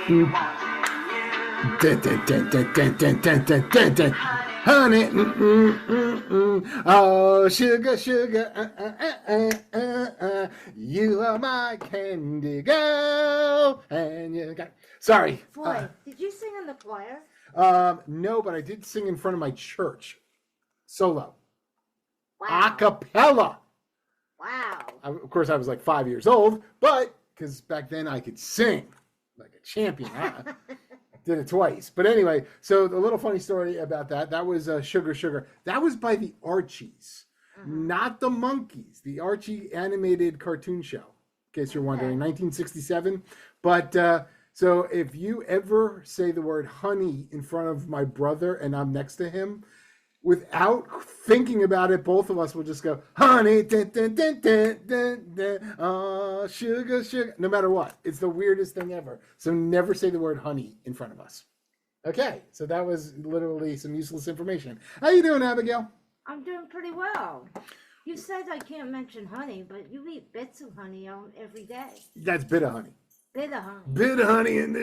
Dun, dun, dun, dun, dun, dun, dun, dun, dun, dun. Honey, oh, sugar, sugar, you are my candy girl, and you got. Sorry. Boy, did you sing in the choir? No, but I did sing in front of my church, solo, a Wow. cappella. Wow. Of course, I was like 5 years old, but because back then I could sing like a champion. Did it twice. But anyway, so the little funny story about that was Sugar Sugar. That was by the Archies, not the Monkeys, the Archie animated cartoon show, in case you're wondering, 1967. But so if you ever say the word honey in front of my brother and I'm next to him, without thinking about it, both of us will just go, honey, dun, dun, dun, dun, dun, dun, oh, sugar, sugar, no matter what. It's the weirdest thing ever. So never say the word honey in front of us. Okay, so that was literally some useless information. How you doing, Abigail? I'm doing pretty well. You said I can't mention honey, but you eat bits of honey every day. That's bit of honey. Bit of honey. Bit of honey and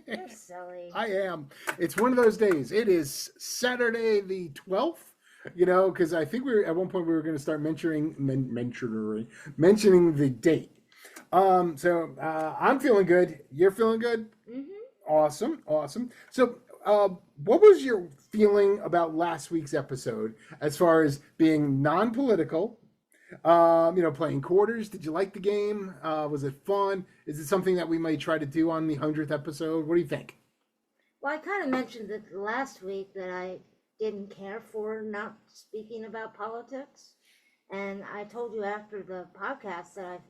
You're silly. I am. It's one of those days. It is Saturday the 12th. You know, because I think at one point we were going to start mentioning the date. So I'm feeling good. You're feeling good? Mm-hmm. Awesome. So what was your feeling about last week's episode as far as being non-political? Playing quarters. Did you like the game? Was it fun? Is it something that we might try to do on the 100th episode? What do you think? Well, I kind of mentioned it last week that I didn't care for not speaking about politics. And I told you after the podcast that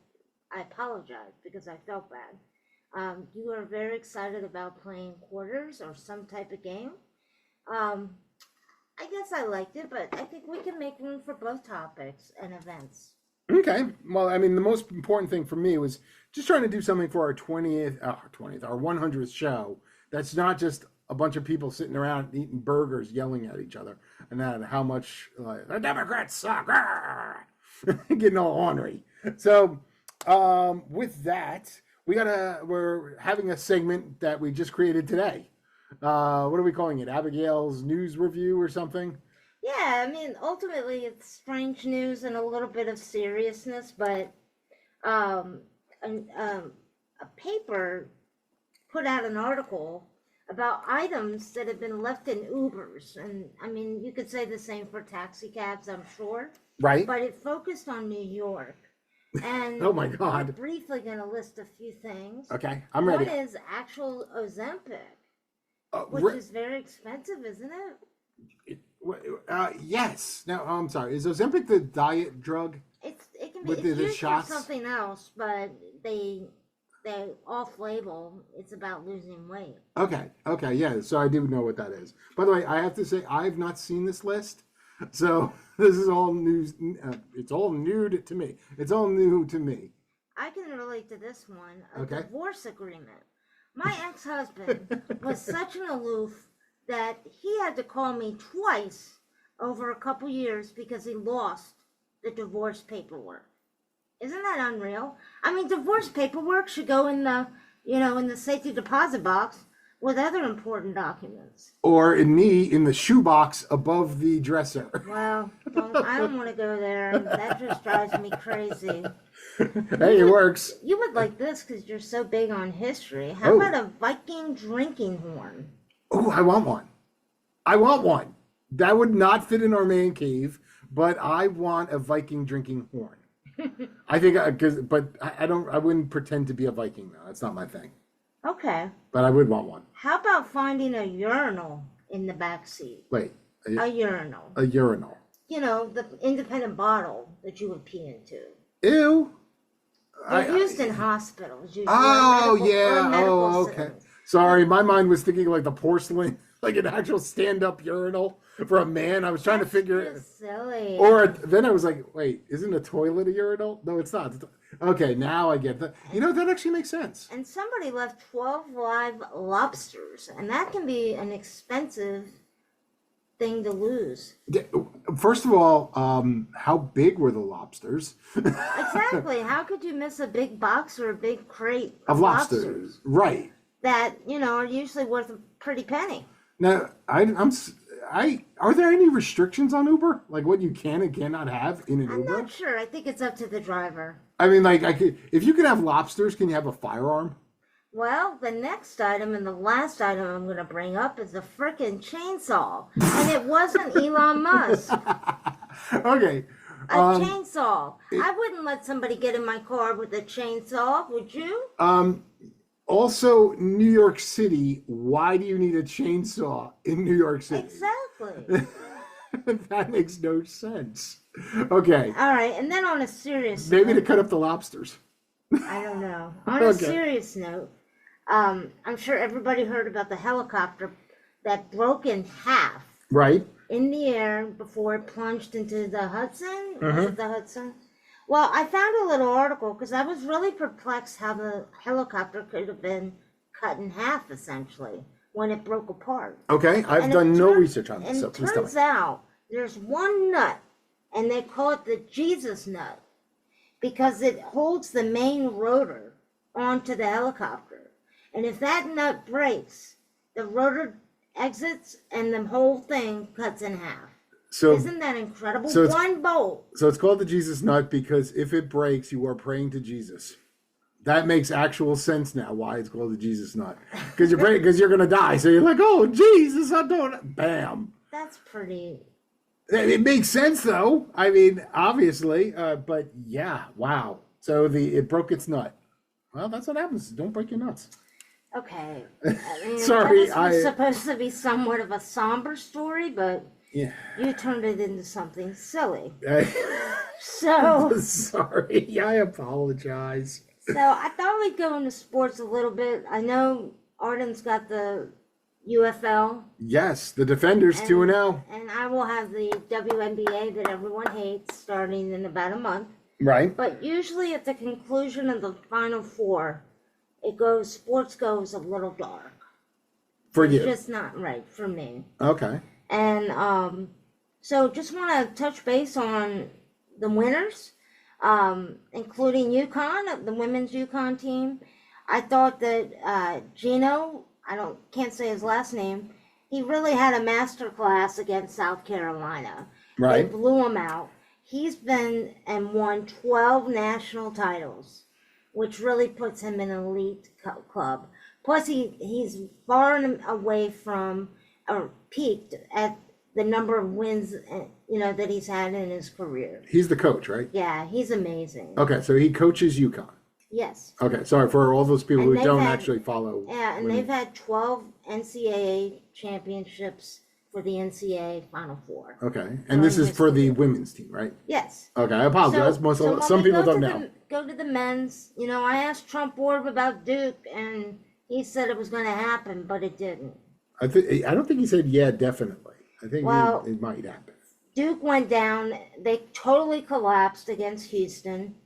I apologized because I felt bad. You are very excited about playing quarters or some type of game. I guess I liked it, but I think we can make room for both topics and events. Okay. Well, I mean, the most important thing for me was just trying to do something for our 100th show. That's not just a bunch of people sitting around eating burgers, yelling at each other, and that how much the Democrats suck, getting all ornery. So, with that, we're having a segment that we just created today. What are we calling it? Abigail's news review or something? Yeah, I mean, ultimately it's strange news and a little bit of seriousness, but a paper put out an article about items that have been left in Ubers. And I mean, you could say the same for taxi cabs, I'm sure. Right. But it focused on New York. And oh my God. I'm briefly going to list a few things. Okay, I'm ready. One is actual Ozempic. Which is very expensive, isn't it? Yes. Now, I'm sorry. Is Ozempic the diet drug? It can be. With It's the used shots? for something else, but they off-label. It's about losing weight. Okay. Yeah. So I do know what that is. By the way, I have to say I've not seen this list, so this is all news. It's all new to me. It's all new to me. I can relate to this one. A Okay. divorce agreement. My ex-husband was such an aloof that he had to call me twice over a couple years because he lost the divorce paperwork. Isn't that unreal? I mean, divorce paperwork should go in the safety deposit box with other important documents. Or in the shoebox above the dresser. Well, I don't want to go there. That just drives me crazy. Hey, it works. You would like this because you're so big on history. How about a Viking drinking horn? Oh, I want one. That would not fit in our man cave, but I want a Viking drinking horn. I think but I wouldn't pretend to be a Viking though. That's not my thing. Okay. But I would want one. How about finding a urinal in the back seat? Wait. A urinal. A urinal. You know, the independent bottle that you would pee into. Ew. They're used in hospitals. Usually Okay. settings. Sorry, my mind was thinking like the porcelain, like an actual stand-up urinal for a man. I was trying to figure it. Silly. Or then I was like, wait, isn't a toilet a urinal? No, it's not. Okay, now I get that. You know, that actually makes sense. And somebody left 12 live lobsters, and that can be an expensive thing to lose. First of all, how big were the lobsters? Exactly. How could you miss a big box or a big crate Of lobsters, right? that are usually worth a pretty penny? Now, are there any restrictions on Uber? Like what you can and cannot have in an I'm Uber? not sure. I think it's up to the driver. I mean, like, if you could have lobsters, can you have a firearm? Well, the next item and the last item I'm going to bring up is a frickin' chainsaw. And it wasn't Elon Musk. Okay. A chainsaw. I wouldn't let somebody get in my car with a chainsaw, would you? Also, New York City, why do you need a chainsaw in New York City? Exactly. That makes no sense. Okay. All right, and then on a serious Maybe note, to cut up the lobsters. I don't know. On a serious note, I'm sure everybody heard about the helicopter that broke in half Right. in the air before it plunged into the Hudson. Was it the Hudson? Well, I found a little article because I was really perplexed how the helicopter could have been cut in half, essentially, when it broke apart. Okay. I've done no research on this, And so it please tell me. turns out there's one nut, and they call it the Jesus nut because it holds the main rotor onto the helicopter. And if that nut breaks, the rotor exits and the whole thing cuts in half. So, Isn't that incredible? so it's- One bolt. so it's called the Jesus nut because if it breaks, you are praying to Jesus. That makes actual sense now. Why it's called the Jesus nut? Because you're praying because you're gonna die. So you're like, oh Jesus, I don't. Bam. That's pretty. It makes sense though. I mean, obviously, but yeah, wow. So it broke its nut. Well, that's what happens. Don't break your nuts. Okay. I mean, Sorry, that was supposed to be somewhat of a somber story, but Yeah. you turned it into something silly. So, Sorry, I apologize. so I thought we'd go into sports a little bit. I know Arden's got the UFL, Yes, the Defenders 2-0. and I will have the WNBA that everyone hates starting in about a month. Right. But usually at the conclusion of the Final Four, sports goes a little dark. For It's you. just not right for me. Okay. And so just want to touch base on the winners, including UConn, the women's UConn team. I thought that Gino, can't say his last name, he really had a master class against South Carolina. Right. They blew him out. He's been and won 12 national titles, which really puts him in an elite club. Plus, he's far and away from or peaked at the number of wins that he's had in his career. He's the coach, right? Yeah, he's amazing. Okay, so he coaches UConn. Yes. Okay, sorry for all those people And who they've don't had- actually follow. Yeah, and women. they've had 12 NCAA championships for the NCAA Final Four. Okay, and this is for the women's team, right? Yes. Okay, I apologize. So Some when we people go don't to know. Go to the men's. I asked Trump Orb about Duke, and he said it was going to happen, but it didn't. I don't think he said yeah, definitely. I think Well- it might happen. Duke went down. They totally collapsed against Houston.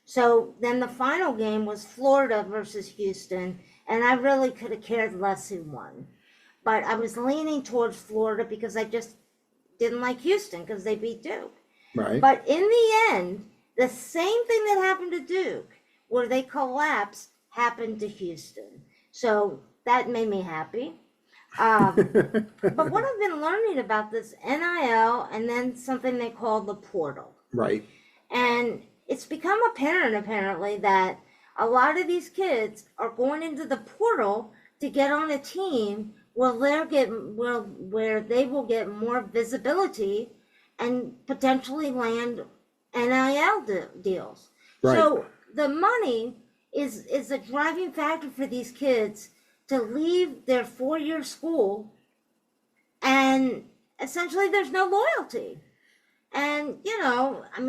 So then the final game was Florida versus Houston, and I really could have cared less who won. But I was leaning towards Florida because I just didn't like Houston because they beat Duke. Right. But in the end, the same thing that happened to Duke, where they collapsed, happened to Houston. So that made me happy. But what I've been learning about this NIL and then something they call the portal. Right. And it's become apparent, apparently, that a lot of these kids are going into the portal to get on a team where they will get more visibility and potentially land NIL deals. Right. So the money is a driving factor for these kids to leave their 4-year school, and essentially there's no loyalty. And,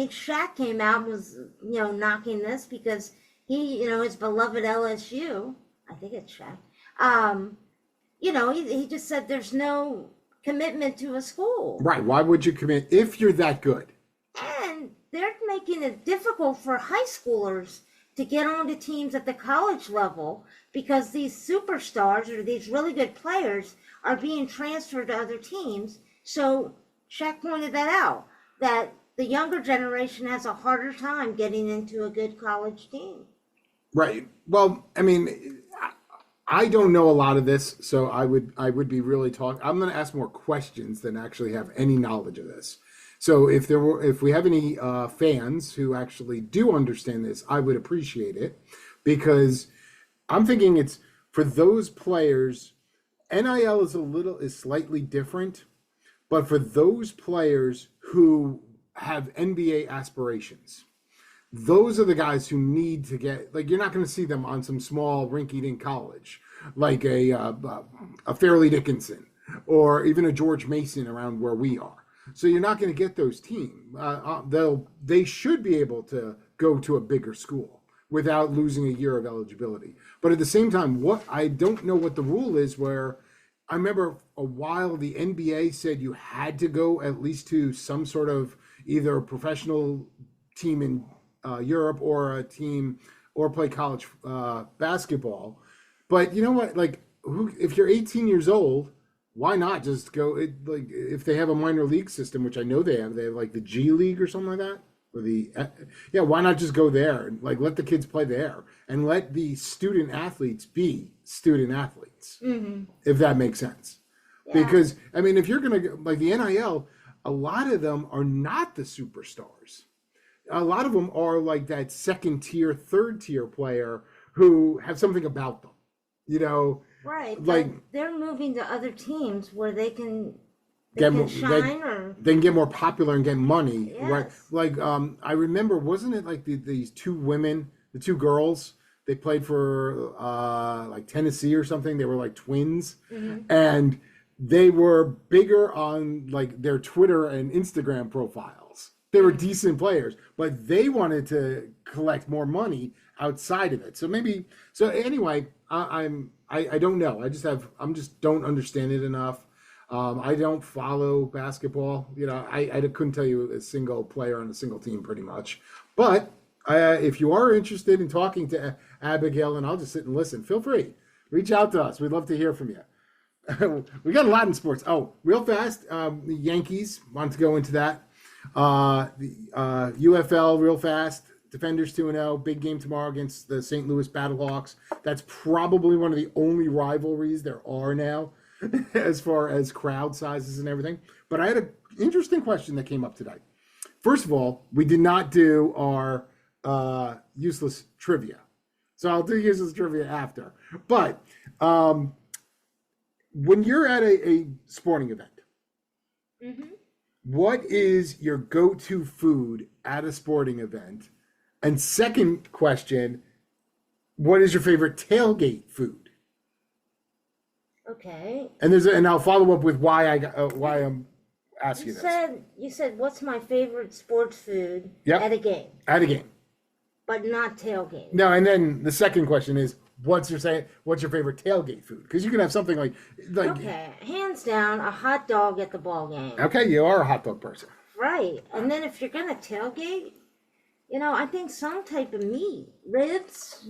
Shaq came out and was, knocking this because he, his beloved LSU, I think it's Shaq, he just said there's no commitment to a school. Right. Why would you commit if you're that good? And they're making it difficult for high schoolers to get onto teams at the college level because these superstars or these really good players are being transferred to other teams So Shaq pointed that out, that the younger generation has a harder time getting into a good college team. Right. Well, I mean, I don't know a lot of this, so I would be really talking. I'm going to ask more questions than actually have any knowledge of this. So if we have any fans who actually do understand this, I would appreciate it, because I'm thinking it's for those players. NIL is slightly different, but for those players who have NBA aspirations, those are the guys who need to get, like, you're not going to see them on some small rinky-dink college like a Fairleigh Dickinson or even a George Mason around where we are. So you're not going to get those teams. They should be able to go to a bigger school without losing a year of eligibility. But at the same time, what I don't know what the rule is, where I remember a while the NBA said you had to go at least to some sort of either a professional team in Europe or a team or play college basketball. But you know what? Like, if you're 18 years old, why not just go? Like, if they have a minor league system, which I know they have like the G League or something like that, or yeah, why not just go there and like let the kids play there and let the student athletes be student athletes, if that makes sense. Yeah. Because I mean, if you're gonna like the NIL, a lot of them are not the superstars. A lot of them are like that second tier, third tier player who have something about them, you know. Right, like they're moving to other teams where they can shine, or they can get more popular and get money. Yes. Right? Like I remember, wasn't it like these two women, the two girls? They played for like Tennessee or something. They were like twins, and they were bigger on like their Twitter and Instagram profiles. They were decent players, but they wanted to collect more money outside of it. So anyway, I don't know. I'm just don't understand it enough. I don't follow basketball. You know, I couldn't tell you a single player on a single team pretty much. But if you are interested in talking to Abigail, and I'll just sit and listen, feel free. Reach out to us. We'd love to hear from you. We got a lot in sports. Oh, real fast, the Yankees, want to go into that. The UFL, real fast. Defenders 2-0, big game tomorrow against the St. Louis Battlehawks. That's probably one of the only rivalries there are now as far as crowd sizes and everything. But I had an interesting question that came up today. First of all, we did not do our useless trivia. So I'll do useless trivia after. But when you're at a sporting event, what is your go-to food at a sporting event? And second question, what is your favorite tailgate food? Okay. And I'll follow up with why I'm asking you this. You said what's my favorite sports food at a game? At a game. But not tailgate. No, and then the second question is what's your favorite tailgate food? Because you can have something like okay, hands down, a hot dog at the ball game. Okay, you are a hot dog person. Right. And then if you're gonna tailgate, you know, I think some type of meat, ribs,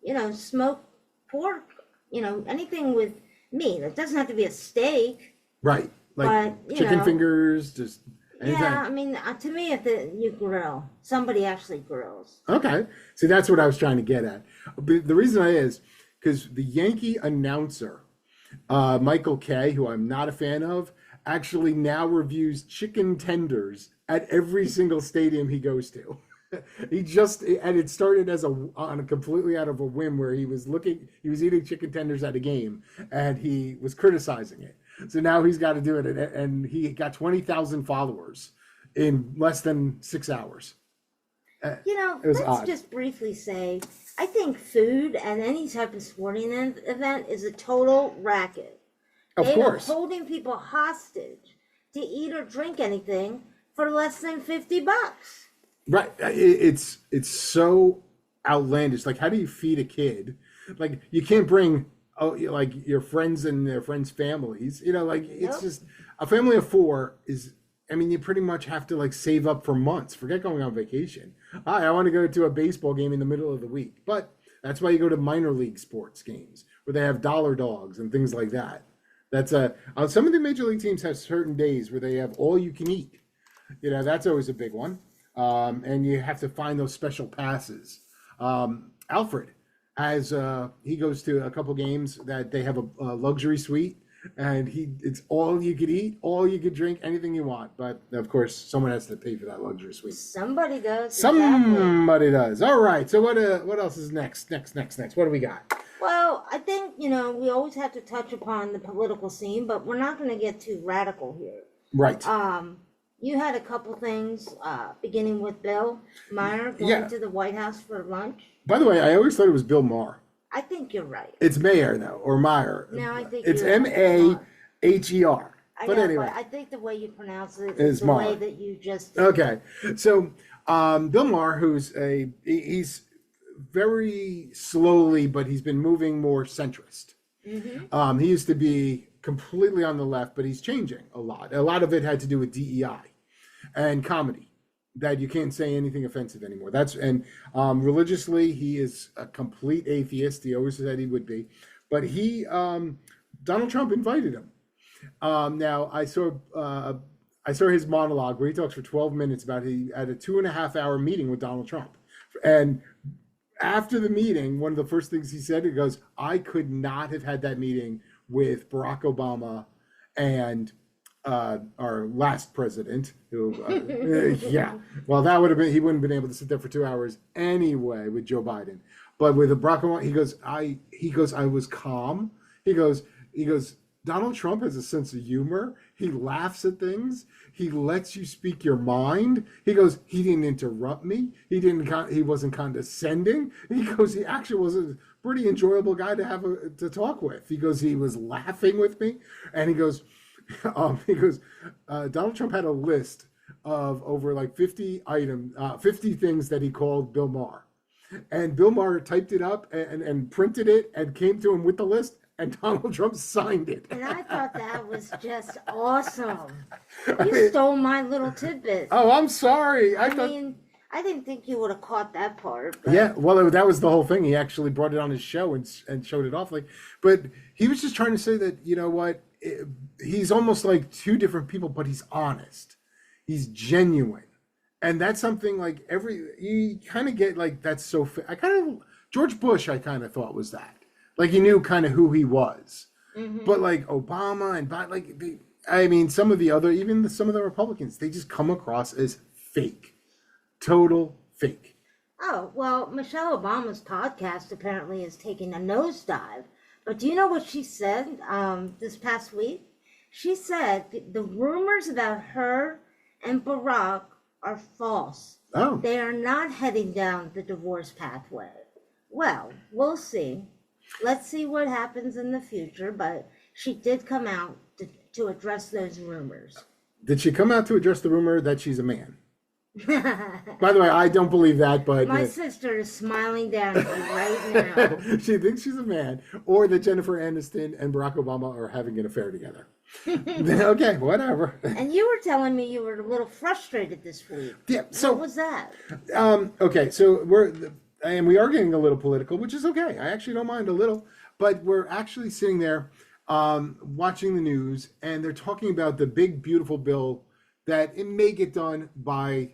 you know, smoked pork, you know, anything with meat. It doesn't have to be a steak. Right. Like chicken fingers, just anything. Yeah, I mean, to me, if you grill, somebody actually grills. Okay. See, that's what I was trying to get at. But the reason is because the Yankee announcer, Michael Kay, who I'm not a fan of, actually now reviews chicken tenders at every single stadium he goes to. And it started on a completely out of a whim where he was eating chicken tenders at a game and he was criticizing it. So now he's got to do it, and he got 20,000 followers in less than 6 hours. You know, let's just briefly say, I think food and any type of sporting event is a total racket. Of course. They're holding people hostage to eat or drink anything for less than $50. Right. It's so outlandish. Like, how do you feed a kid? Like, you can't bring like your friends and their friends' families. You know, like it's just a family of four is. I mean, you pretty much have to like save up for months. Forget going on vacation. I want to go to a baseball game in the middle of the week, but that's why you go to minor league sports games where they have dollar dogs and things like that. That's some of the major league teams have certain days where they have all you can eat. That's always a big one. And you have to find those special passes. Alfred he goes to a couple games that they have a luxury suite, and it's all you could eat, all you could drink, anything you want. But of course, someone has to pay for that luxury suite. Somebody does. Somebody does. All right. So what else is next? Next. What do we got? Well, I think, we always have to touch upon the political scene, but we're not going to get too radical here. Right. You had a couple things, beginning with Bill Mahaer going to the White House for lunch. By the way, I always thought it was Bill Maher. I think you're right. It's Mahaer, though, or Mahaer. No, I think it's Maher. But anyway. But I think the way you pronounce it is the Maher. way that you just... Okay. So, Bill Maher, he's very slowly, but he's been moving more centrist. Mm-hmm. He used to be completely on the left, but he's changing a lot. A lot of it had to do with DEI and comedy, that you can't say anything offensive anymore. Religiously, he is a complete atheist. He always said he would be, but Donald Trump invited him. Now I saw his monologue where he talks for 12 minutes about he had a 2.5-hour meeting with Donald Trump, and after the meeting, one of the first things he said, he goes, "I could not have had that meeting with Barack Obama and our last president, who, well, that would have been, he wouldn't have been able to sit there for 2 hours anyway with Joe Biden. But with Barack Obama, he goes, I was calm. He goes, Donald Trump has a sense of humor. He laughs at things. He lets you speak your mind. He goes, he didn't interrupt me. He wasn't condescending. He goes, he actually was a pretty enjoyable guy to talk with. He goes, he was laughing with me. And he goes, Donald Trump had a list of over like 50 things that he called Bill Maher. And Bill Maher typed it up and printed it and came to him with the list, and Donald Trump signed it. And I thought that was just awesome. You stole my little tidbit. Oh, I'm sorry. I didn't think you would have caught that part. But... Yeah, well, that was the whole thing. He actually brought it on his show and showed it off. But he was just trying to say that, you know what, he's almost like two different people, but he's honest. He's genuine. And that's something like you kind of get like, that's so, George Bush, I kind of thought was that. Like, you knew kind of who he was. Mm-hmm. But like Obama and Biden, some of the Republicans, they just come across as fake. Total fake. Oh, well, Michelle Obama's podcast apparently is taking a nosedive. But do you know what she said this past week? She said the rumors about her and Barack are false. Oh. They are not heading down the divorce pathway. Well, we'll see. Let's see what happens in the future, but she did come out to address those rumors. Did she come out to address the rumor that she's a man? By the way, I don't believe that, but... My sister is smiling down at me right now. She thinks she's a man, or that Jennifer Aniston and Barack Obama are having an affair together. Okay, whatever. And you were telling me you were a little frustrated this week. Yeah, so... What was that? Okay, so we are getting a little political, which is okay. I actually don't mind a little. But we're actually sitting there watching the news, and they're talking about the big, beautiful bill that it may get done by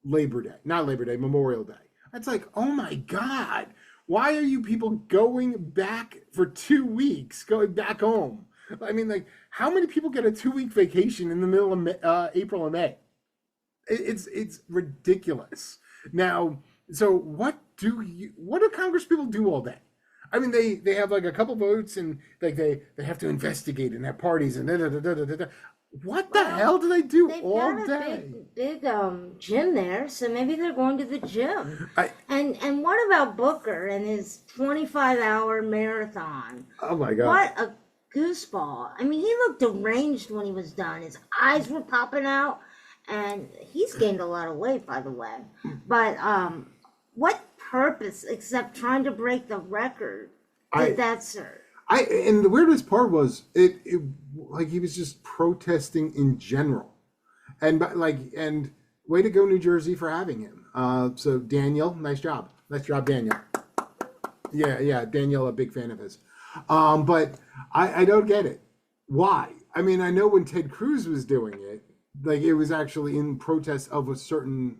Memorial Day. It's like, oh my God, why are you people going back for 2 weeks, going back home? I mean, like, how many people get a 2-week vacation in the middle of April and May? It's ridiculous. Now, so what do Congress people do all day? I mean, they have like a couple votes, and like they have to investigate and have parties and da. What the hell do they do all day? Big gym there, so maybe they're going to the gym. And what about Booker and his 25-hour marathon? Oh my God! What a gooseball! I mean, he looked deranged when he was done. His eyes were popping out, and he's gained a lot of weight, by the way. But what purpose, except trying to break the record, did that serve? And the weirdest part was it like he was just protesting in general, and way to go New Jersey for having him. So Daniel, nice job, Daniel. Yeah, Daniel, a big fan of his. But I don't get it. why? I mean, I know when Ted Cruz was doing it, like it was actually in protest of a certain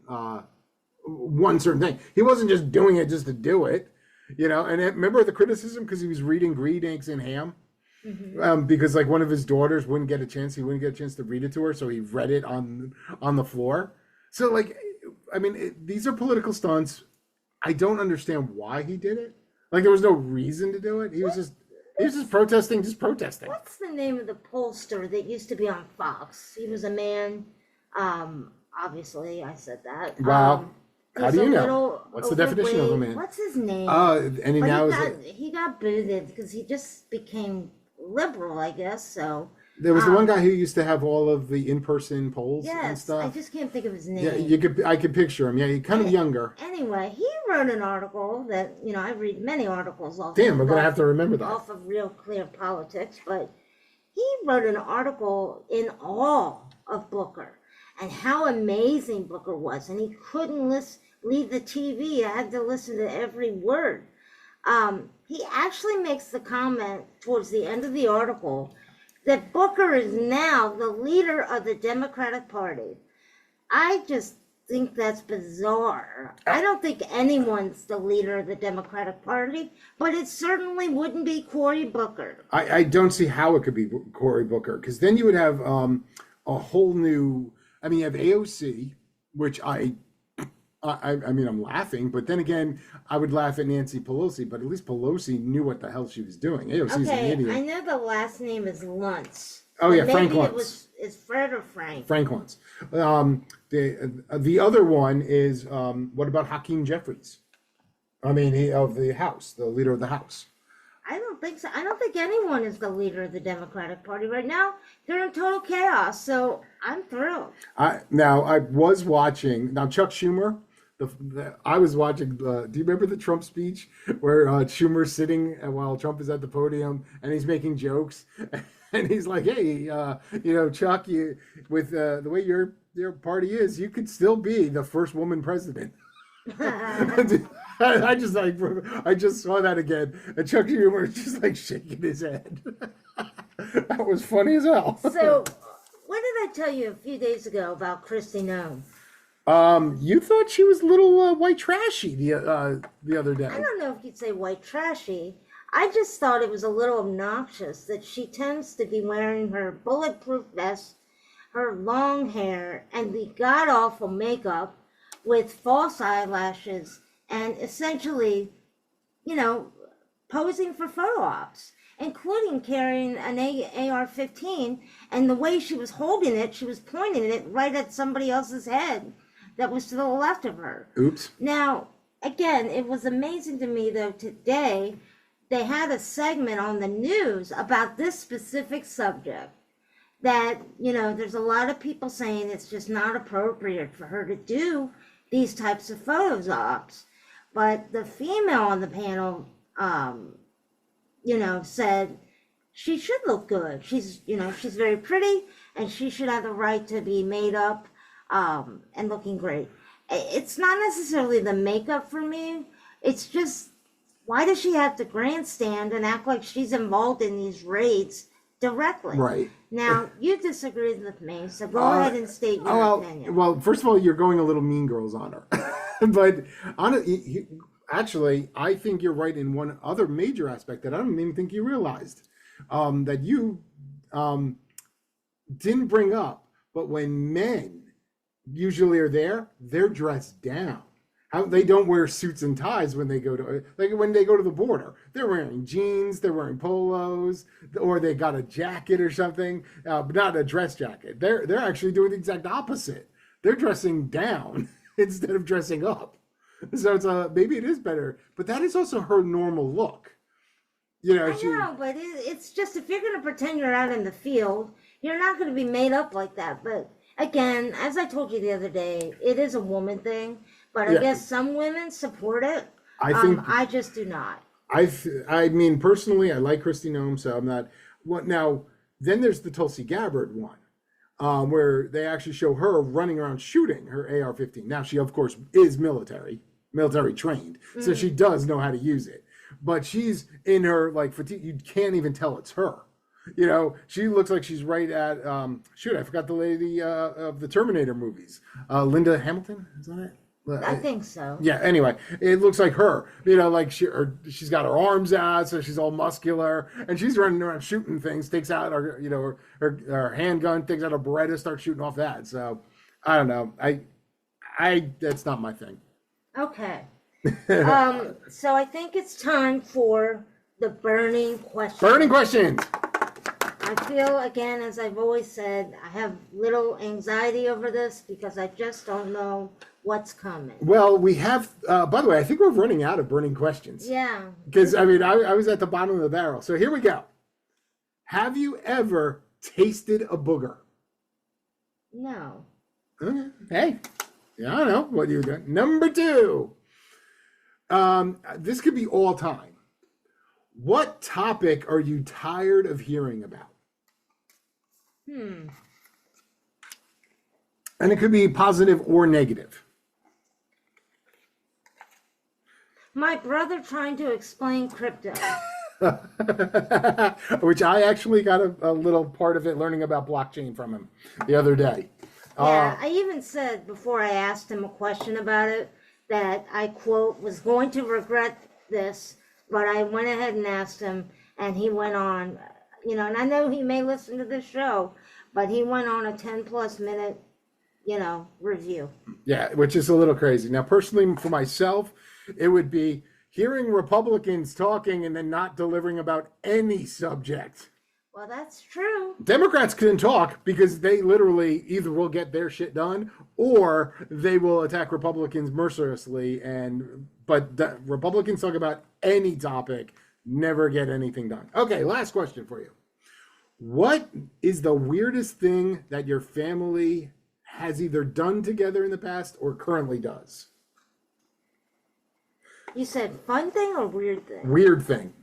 one certain thing. He wasn't just doing it just to do it, you know. And remember the criticism because he was reading Greed, Eggs, and Ham, because like one of his daughters wouldn't get a chance. He wouldn't get a chance to read it to her, so he read it on the floor. So like, I mean, these are political stunts. I don't understand why he did it. Like there was no reason to do it. He was just protesting, What's the name of the pollster that used to be on Fox? He was a man. Obviously, I said that. Wow. How do you know? What's the definition of a man? What's his name? And he got booted because he just became liberal, I guess. So there was the one guy who used to have all of the in-person polls and stuff. I just can't think of his name. Yeah, I could picture him. Yeah, he's kind of younger. Anyway, he wrote an article that, you know, I read many articles off. Damn, we're going to have to remember that. Off of Real Clear Politics, but he wrote an article in awe of Booker and how amazing Booker was, and he couldn't leave the TV. I had to listen to every word. He actually makes the comment towards the end of the article that Booker is now the leader of the Democratic Party. I just think that's bizarre. I don't think anyone's the leader of the Democratic Party, but it certainly wouldn't be Cory Booker. I don't see how it could be Cory Booker, because then you would have a whole new, I mean, you have AOC, which I mean, I'm laughing, but then again, I would laugh at Nancy Pelosi, but at least Pelosi knew what the hell she was doing. AOC's an idiot. I know the last name is Luntz. Oh yeah, Frank Luntz. It's Fred or Frank? Frank Luntz. The other one is, what about Hakeem Jeffries? I mean, of the House, the leader of the House. I don't think so. I don't think anyone is the leader of the Democratic Party right now. They're in total chaos, so I'm thrilled. I was watching, Chuck Schumer, I was watching, do you remember the Trump speech where Schumer's sitting while Trump is at the podium and he's making jokes? And he's like, hey, Chuck, with the way your party is, you could still be the first woman president. I just saw that again. And Chuck Schumer is just like shaking his head. That was funny as hell. So, what did I tell you a few days ago about Kristi Noem? You thought she was a little white trashy the other day. I don't know if you'd say white trashy. I just thought it was a little obnoxious that she tends to be wearing her bulletproof vest, her long hair, and the god-awful makeup with false eyelashes and essentially, posing for photo ops, including carrying an AR-15, and the way she was holding it, she was pointing it right at somebody else's head that was to the left of her. Oops. Now, again, it was amazing to me, though, today they had a segment on the news about this specific subject that, there's a lot of people saying it's just not appropriate for her to do these types of photos ops. But the female on the panel, said she should look good. She's very pretty and she should have the right to be made up and looking great. It's not necessarily the makeup for me. It's just, why does she have to grandstand and act like she's involved in these raids directly? Right. Now, you disagreed with me, so go ahead and state your opinion. Well, first of all, you're going a little Mean Girls on her. But actually, I think you're right in one other major aspect that I don't even think you realized, that you didn't bring up. But when men usually are there, they're dressed down. They don't wear suits and ties when they go to the border. They're wearing jeans, they're wearing polos, or they got a jacket or something, but not a dress jacket. They're actually doing the exact opposite. They're dressing down instead of dressing up. So it's maybe it is better, but that is also her normal look. I know, but it's just, if you're going to pretend you're out in the field, you're not going to be made up like that. But again, as I told you the other day, it is a woman thing. But I guess some women support it. I just do not. I mean, personally, I like Kristi Noem, so I'm not. Now, then there's the Tulsi Gabbard one, where they actually show her running around shooting her AR-15. Now, she, of course, is military trained, so she does know how to use it. But she's in her, fatigue. You can't even tell it's her. You know, she looks like she's right at shoot, I forgot the lady of the Terminator movies. Linda Hamilton, is that it? I think so. Yeah, anyway, it looks like her. You know, like she's got her arms out, so she's all muscular, and she's running around shooting things, takes out her, you know, her handgun, takes out a Beretta, starts shooting off that. So, I don't know. I that's not my thing. Okay. So I think it's time for the burning question. Burning questions. I feel, again, as I've always said, I have little anxiety over this because I just don't know what's coming. Well, we have, by the way, I think we're running out of burning questions. Yeah. Because, I mean, I was at the bottom of the barrel. So here we go. Have you ever tasted a booger? No. Hey, yeah, I don't know what you're doing. Number 2. This could be all time. What topic are you tired of hearing about? And it could be positive or negative. My brother trying to explain crypto. Which I actually got a little part of it learning about blockchain from him the other day. Yeah, I even said before I asked him a question about it that I, quote, was going to regret this, but I went ahead and asked him, and he went on, you know, and I know he may listen to this show, but he went on a 10-plus minute, you know, review. Yeah, which is a little crazy. Now, personally, for myself, it would be hearing Republicans talking and then not delivering about any subject. Well, that's true. Democrats can talk because they literally either will get their shit done or they will attack Republicans mercilessly. But the Republicans talk about any topic, never get anything done. Okay, last question for you. What is the weirdest thing that your family has either done together in the past or currently does? You said fun thing or weird thing? Weird thing.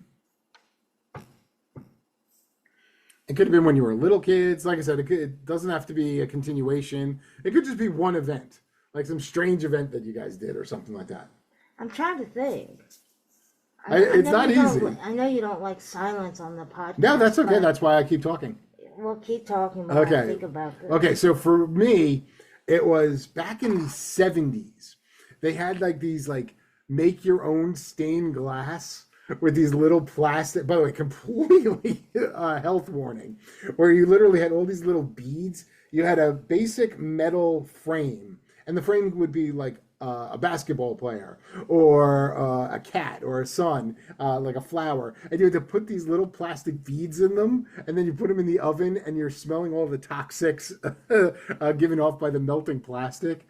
It could have been when you were little kids. Like I said, it doesn't have to be a continuation. It could just be one event, like some strange event that you guys did or something like that. I'm trying to think. It's not easy. I know you don't like silence on the podcast. No, that's okay. That's why I keep talking. We'll keep talking while I think about this. Okay, so for me, it was back in the 70s. They had like these like make your own stained glass with these little plastic, by the way, completely health warning, where you literally had all these little beads. You had a basic metal frame, and the frame would be like a basketball player or a cat or a sun, like a flower. And you had to put these little plastic beads in them, and then you put them in the oven, and you're smelling all the toxics given off by the melting plastic.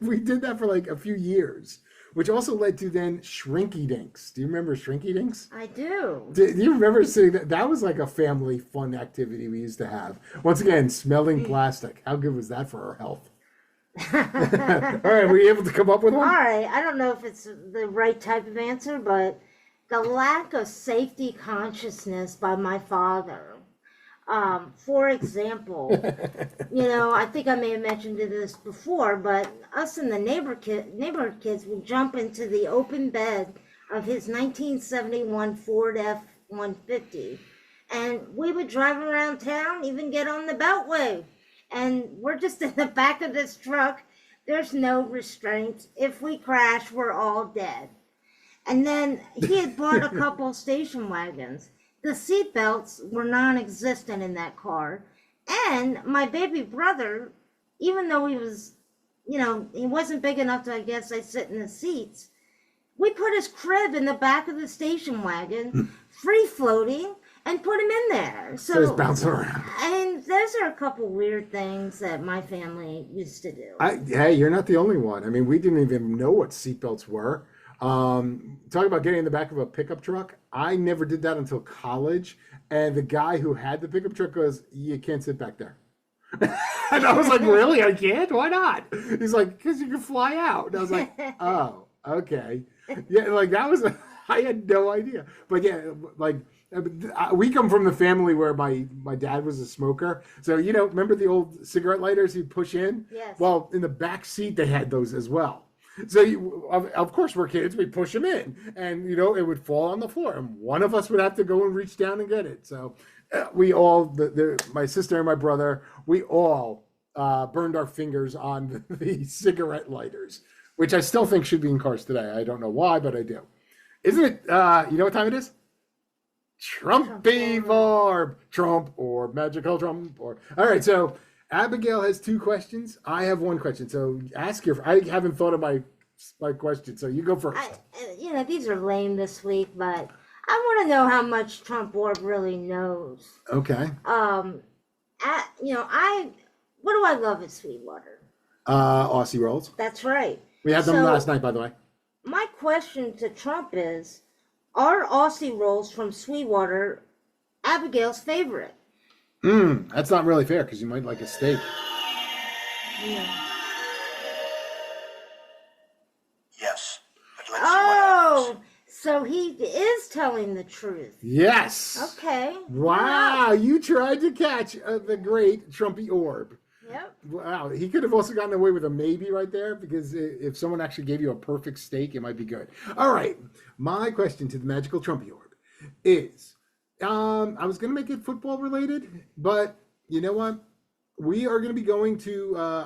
We did that for like a few years. Which also led to then Shrinky Dinks. Do you remember Shrinky Dinks? I do. Do you remember seeing that? That was like a family fun activity we used to have. Once again, smelling plastic. How good was that for our health? All right, were you able to come up with one? All right, I don't know if it's the right type of answer, but the lack of safety consciousness by my father. For example, you know, I think I may have mentioned this before, but us and the neighborhood kids would jump into the open bed of his 1971 Ford F-150, and we would drive around town, even get on the Beltway, and we're just in the back of this truck. There's no restraints. If we crash, we're all dead. And then he had bought a couple station wagons. The seatbelts were non-existent in that car. And my baby brother, even though he was, you know, he wasn't big enough to, I guess, sit in the seats, we put his crib in the back of the station wagon, free floating, and put him in there. So it's bouncing around. And those are a couple weird things that my family used to do. Hey, you're not the only one. I mean, we didn't even know what seatbelts were. Talking about getting in the back of a pickup truck, I never did that until college. And the guy who had the pickup truck goes, "You can't sit back there." And I was like, "Really? I can't? Why not?" He's like, "Because you can fly out." And I was like, "Oh, okay." Yeah, like that was, I had no idea. But yeah, like we come from the family where my dad was a smoker. So, you know, remember the old cigarette lighters you push in? Yes. Well, in the back seat, they had those as well. So of course we're kids. We push them in, and it would fall on the floor, and one of us would have to go and reach down and get it. So we all, my sister and my brother, we all burned our fingers on the cigarette lighters, which I still think should be in cars today. I don't know why, but I do. Isn't it? You know what time it is? Trumpy Vorb. Trump or magical Trump or. All right, so Abigail has 2 questions. I have 1 question. So ask I haven't thought of my question, so you go first. These are lame this week, but I want to know how much Trump Orb really knows. Okay. What do I love at Sweetwater? Aussie rolls. That's right. We had them last night, by the way. My question to Trump is, are Aussie rolls from Sweetwater Abigail's favorite? That's not really fair because you might like a steak. Yeah. Yes. But let's see what happens. So he is telling the truth. Yes. Okay. Wow, you tried to catch the great Trumpy Orb. Yep. Wow, he could have also gotten away with a maybe right there because if someone actually gave you a perfect steak, it might be good. All right, my question to the magical Trumpy Orb is, I was going to make it football related, but you know what? We are going to be going to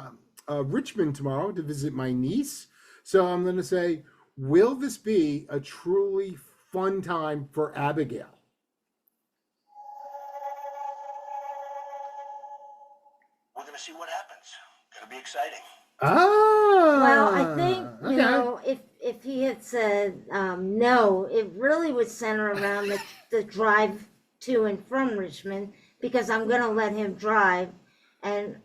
Richmond tomorrow to visit my niece. So I'm going to say, will this be a truly fun time for Abigail? We're going to see what happens. Going to be exciting. Oh. Well, I think, if he had said no, it really would center around the drive to and from Richmond, because I'm going to let him drive. And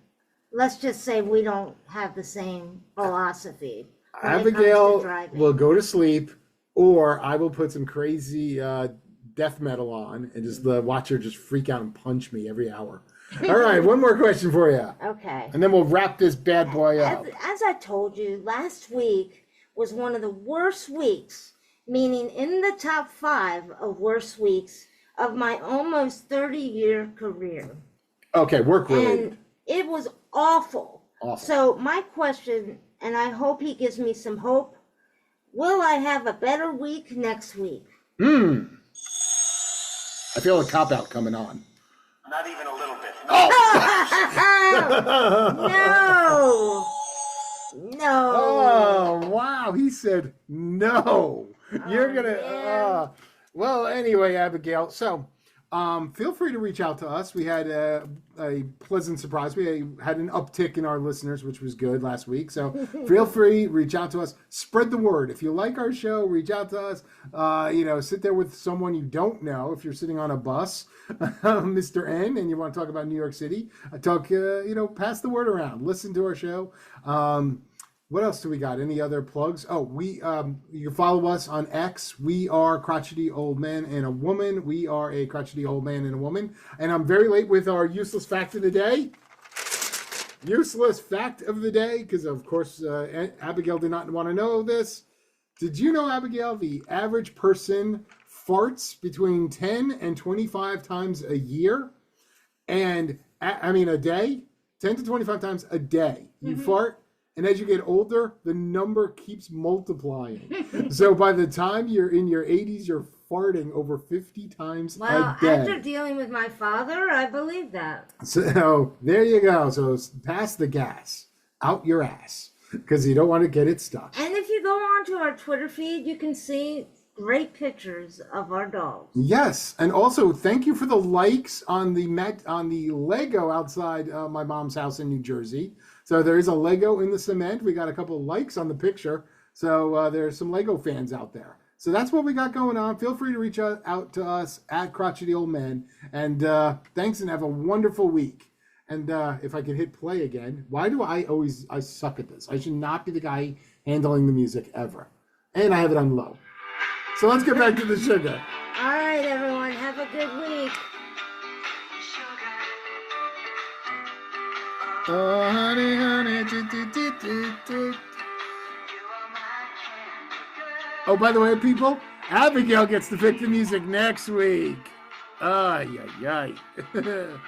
let's just say we don't have the same philosophy. Abigail will go to sleep, or I will put some crazy death metal on and just watch her just freak out and punch me every hour. All right, 1 more question for you. Okay. And then we'll wrap this bad boy up. As I told you, last week was one of the worst weeks, meaning in the top 5 of worst weeks of my almost 30-year career. Okay, work related. And it was awful. Awful. So my question, and I hope he gives me some hope, will I have a better week next week? I feel a cop-out coming on. Not even a little bit. No! No! Oh, wow. He said no. You're going to... well, anyway, Abigail, so feel free to reach out to us. We had a pleasant surprise. We had an uptick in our listeners, which was good last week. So feel free, reach out to us. Spread the word. If you like our show, reach out to us. Sit there with someone you don't know. If you're sitting on a bus, Mr. N, and you want to talk about New York City, pass the word around. Listen to our show. What else do we got? Any other plugs? Oh, you can follow us on X. We are Crotchety Old Man and a Woman. We are a Crotchety Old Man and a Woman. And I'm very late with our useless fact of the day. Useless fact of the day, because of course Abigail did not want to know this. Did you know, Abigail, the average person farts between 10 and 25 times a year? And a day? 10 to 25 times a day. You fart. And as you get older, the number keeps multiplying. So by the time you're in your 80s, you're farting over 50 times a day. After dealing with my father, I believe that. So there you go. So pass the gas out your ass because you don't want to get it stuck. And if you go onto our Twitter feed, you can see great pictures of our dogs. Yes, and also thank you for the likes on the Lego outside my mom's house in New Jersey. So there is a Lego in the cement. We got a couple of likes on the picture. So there's some Lego fans out there. So that's what we got going on. Feel free to reach out to us at Crotchety Old Man. And thanks, and have a wonderful week. And if I could hit play again, why do I suck at this? I should not be the guy handling the music ever. And I have it on low. So let's get back to the sugar. All right, everyone. Have a good week. Oh, honey, honey. Oh, by the way, people, Abigail gets to pick the music next week. Ay, ay, ay.